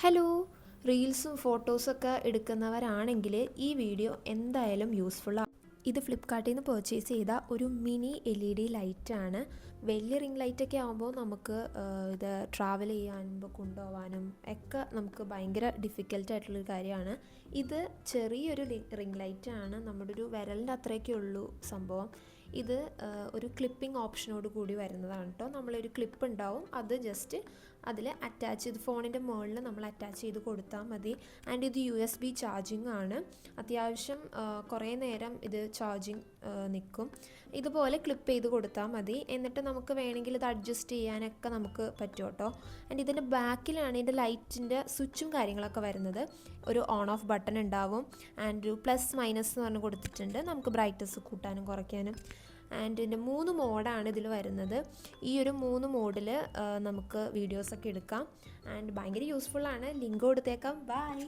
Hello, റീൽസും ഫോട്ടോസൊക്കെ എടുക്കുന്നവരാണെങ്കിൽ ഈ വീഡിയോ എന്തായാലും യൂസ്ഫുള്ളാണ്. ഇത് ഫ്ലിപ്കാർട്ടിൽ നിന്ന് പർച്ചേസ് ചെയ്ത ഒരു മിനി LED ലൈറ്റാണ്. വലിയ റിംഗ് ലൈറ്റൊക്കെ ആകുമ്പോൾ നമുക്ക് ഇത് ട്രാവൽ ചെയ്യാനും കൊണ്ടുപോകാനും ഒക്കെ നമുക്ക് ഭയങ്കര ഡിഫിക്കൽട്ടായിട്ടുള്ളൊരു കാര്യമാണ്. ഇത് ചെറിയൊരു റിംഗ് ലൈറ്റാണ്, നമ്മുടെ ഒരു വിരലിൻ്റെ അത്രയൊക്കെ ഉള്ളൂ സംഭവം. ഇത് ഒരു ക്ലിപ്പിംഗ് ഓപ്ഷനോട് കൂടി വരുന്നതാണ് കേട്ടോ. നമ്മളൊരു ക്ലിപ്പ് ഉണ്ടാവും, അത് ജസ്റ്റ് അതിൽ അറ്റാച്ച് ചെയ്ത് ഫോണിൻ്റെ മുകളിൽ നമ്മൾ അറ്റാച്ച് ചെയ്ത് കൊടുത്താൽ മതി. ആൻഡ് ഇത് USB ചാർജിങ് ആണ്. അത്യാവശ്യം കുറേ നേരം ഇത് ചാർജിങ് നിൽക്കും. ഇതുപോലെ ക്ലിപ്പ് ചെയ്ത് കൊടുത്താൽ മതി. എന്നിട്ട് നമുക്ക് വേണമെങ്കിൽ ഇത് അഡ്ജസ്റ്റ് ചെയ്യാനൊക്കെ നമുക്ക് പറ്റും കേട്ടോ. ആൻഡ് ഇതിൻ്റെ ബാക്കിലാണ് ഇതിൻ്റെ ലൈറ്റിൻ്റെ സ്വിച്ചും കാര്യങ്ങളൊക്കെ വരുന്നത്. ഒരു ഓൺ ഓഫ് ബട്ടൺ ഉണ്ടാവും ആൻഡ് ഒരു പ്ലസ് മൈനസ് എന്ന് പറഞ്ഞ് കൊടുത്തിട്ടുണ്ട്. നമുക്ക് ബ്രൈറ്റ്നസ് കൂട്ടാനും കുറയ്ക്കാനും. ആൻഡ് ഇതിൻ്റെ 3 മോഡാണ് ഇതിൽ വരുന്നത്. ഈ ഒരു 3 മോഡിൽ നമുക്ക് വീഡിയോസൊക്കെ എടുക്കാം. ആൻഡ് ഭയങ്കര യൂസ്ഫുള്ളാണ്. ലിങ്ക് കൊടുത്തേക്കാം. ബൈ.